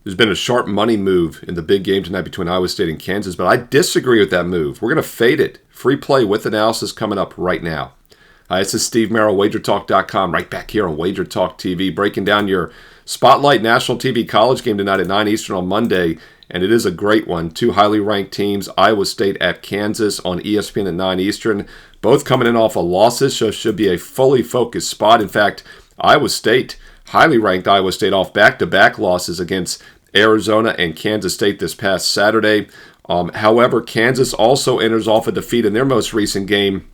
there's been a sharp money move in the big game tonight between Iowa State and Kansas, but I disagree with that move. We're going to fade it. Free play with analysis coming up right now. Hi, this is Steve Merrill, WagerTalk.com, right back here on WagerTalk TV, breaking down your Spotlight National TV College game tonight at 9 Eastern on Monday, and it is a great one. Two highly ranked teams, Iowa State at Kansas on ESPN at 9 Eastern, both coming in off of losses, so it should be a fully focused spot. In fact, Iowa State, highly ranked Iowa State off back-to-back losses against Arizona and Kansas State this past Saturday. However, Kansas also enters off a defeat in their most recent game,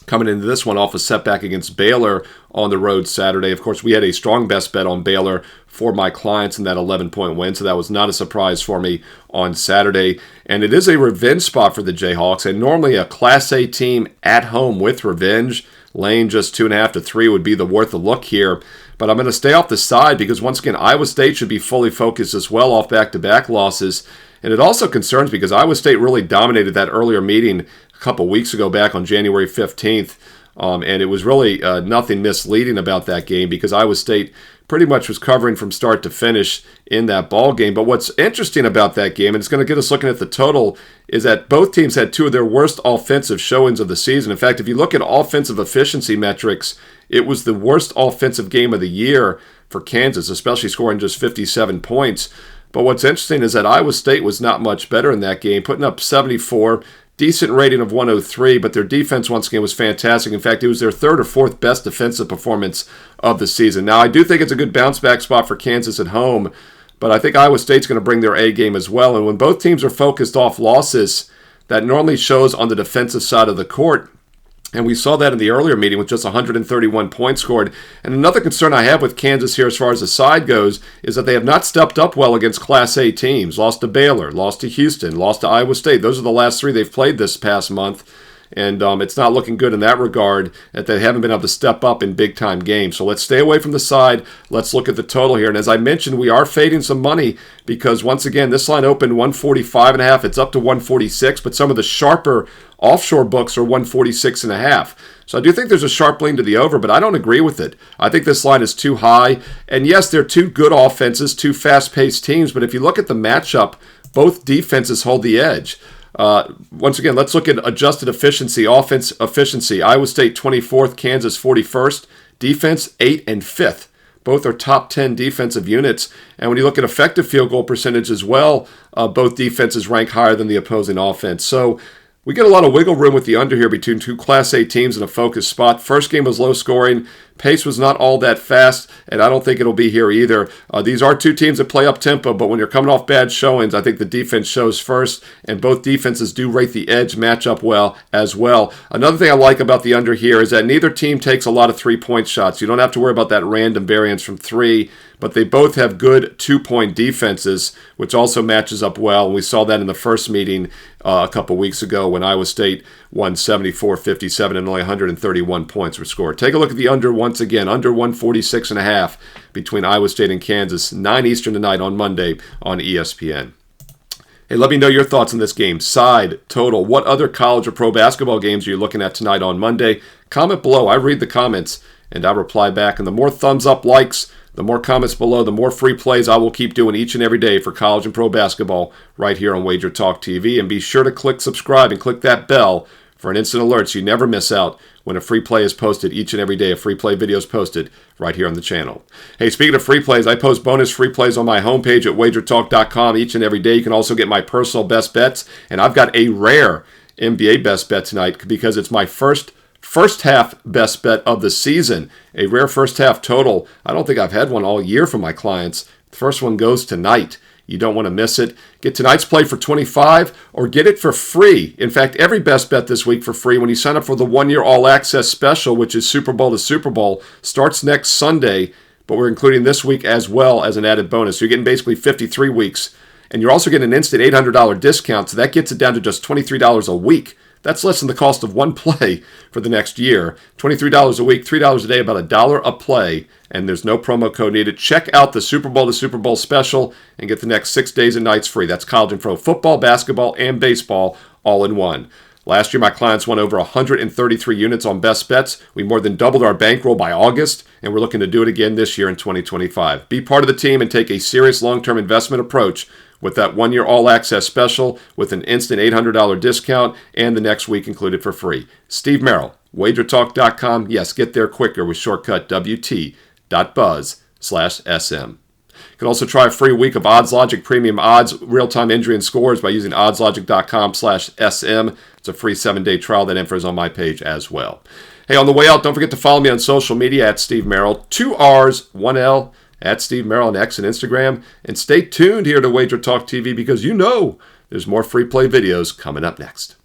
coming into this one off a setback against Baylor on the road Saturday. Of course, we had a strong best bet on Baylor for my clients in that 11-point win, so that was not a surprise for me on Saturday. And it is a revenge spot for the Jayhawks, and normally a Class A team at home with revenge, laying just 2.5 to 3 would be the worth a look here. But I'm going to stay off the side because, once again, Iowa State should be fully focused as well off back-to-back losses. And it also concerns me because Iowa State really dominated that earlier meeting a couple weeks ago back on January 15th. And it was really nothing misleading about that game because Iowa State pretty much was covering from start to finish in that ball game. But what's interesting about that game, and it's going to get us looking at the total, is that both teams had two of their worst offensive showings of the season. In fact, if you look at offensive efficiency metrics, it was the worst offensive game of the year for Kansas, especially scoring just 57 points. But what's interesting is that Iowa State was not much better in that game, putting up 74, decent rating of 103, but their defense once again was fantastic. In fact, it was their third or fourth best defensive performance of the season. Now, I do think it's a good bounce-back spot for Kansas at home, but I think Iowa State's going to bring their A game as well. And when both teams are focused off losses, that normally shows on the defensive side of the court. And we saw that in the earlier meeting with just 131 points scored. And another concern I have with Kansas here as far as the side goes is that they have not stepped up well against Class A teams. Lost to Baylor, lost to Houston, lost to Iowa State. Those are the last three they've played this past month. And it's not looking good in that regard that they haven't been able to step up in big-time games. So let's stay away from the side. Let's look at the total here. And as I mentioned, we are fading some money because, once again, this line opened 145.5. It's up to 146, but some of the sharper offshore books are 146.5. So I do think there's a sharp lean to the over, but I don't agree with it. I think this line is too high. And yes, they're two good offenses, two fast-paced teams, but if you look at the matchup, both defenses hold the edge. Once again, let's look at adjusted efficiency, offense efficiency. Iowa State 24th, Kansas 41st. Defense 8th and 5th. Both are top 10 defensive units. And when you look at effective field goal percentage as well, both defenses rank higher than the opposing offense. So we get a lot of wiggle room with the under here between two Class A teams in a focused spot. First game was low scoring. Pace was not all that fast, and I don't think it'll be here either. These are two teams that play up-tempo, but when you're coming off bad showings, I think the defense shows first, and both defenses do rate the edge matchup well as well. Another thing I like about the under here is that neither team takes a lot of three-point shots. You don't have to worry about that random variance from three, but they both have good two-point defenses, which also matches up well. And we saw that in the first meeting a couple weeks ago when Iowa State won 74-57 and only 131 points were scored. Take a look at the under once again, under 146.5 between Iowa State and Kansas, 9 Eastern tonight on Monday on ESPN. Hey, let me know your thoughts on this game. Side, total. What other college or pro basketball games are you looking at tonight on Monday? Comment below. I read the comments and I reply back. And the more thumbs up, likes, the more comments below, the more free plays I will keep doing each and every day for college and pro basketball right here on WagerTalk TV. And be sure to click subscribe and click that bell for an instant alert so you never miss out when a free play is posted each and every day. A free play video is posted right here on the channel. Hey, speaking of free plays, I post bonus free plays on my homepage at WagerTalk.com each and every day. You can also get my personal best bets, and I've got a rare NBA best bet tonight because it's my first half best bet of the season. A rare first half total. I don't think I've had one all year from my clients. The first one goes tonight. You don't want to miss it. Get tonight's play for $25 or get it for free. In fact, every best bet this week for free when you sign up for the 1-year all-access special, which is Super Bowl to Super Bowl, starts next Sunday, but we're including this week as well as an added bonus. So you're getting basically 53 weeks, and you're also getting an instant $800 discount, so that gets it down to just $23 a week. That's less than the cost of one play for the next year. $23 a week, $3 a day, about $1 a play, and there's no promo code needed. Check out the Super Bowl to Super Bowl special and get the next 6 days and nights free. That's college and pro football, basketball, and baseball all in one. Last year, my clients won over 133 units on best bets. We more than doubled our bankroll by August, and we're looking to do it again this year in 2025. Be part of the team and take a serious long-term investment approach with that one-year all-access special with an instant $800 discount and the next week included for free. Steve Merrill, WagerTalk.com. Yes, get there quicker with shortcut WT.buzz/SM. You can also try a free week of OddsLogic Premium Odds, real-time injury and scores by using oddslogic.com/SM. It's a free 7-day trial. That info is on my page as well. Hey, on the way out, don't forget to follow me on social media at Steve Merrill. 2 R's, 1 L, at Steve Merrill on X and Instagram. And stay tuned here to Wager Talk TV because you know there's more free play videos coming up next.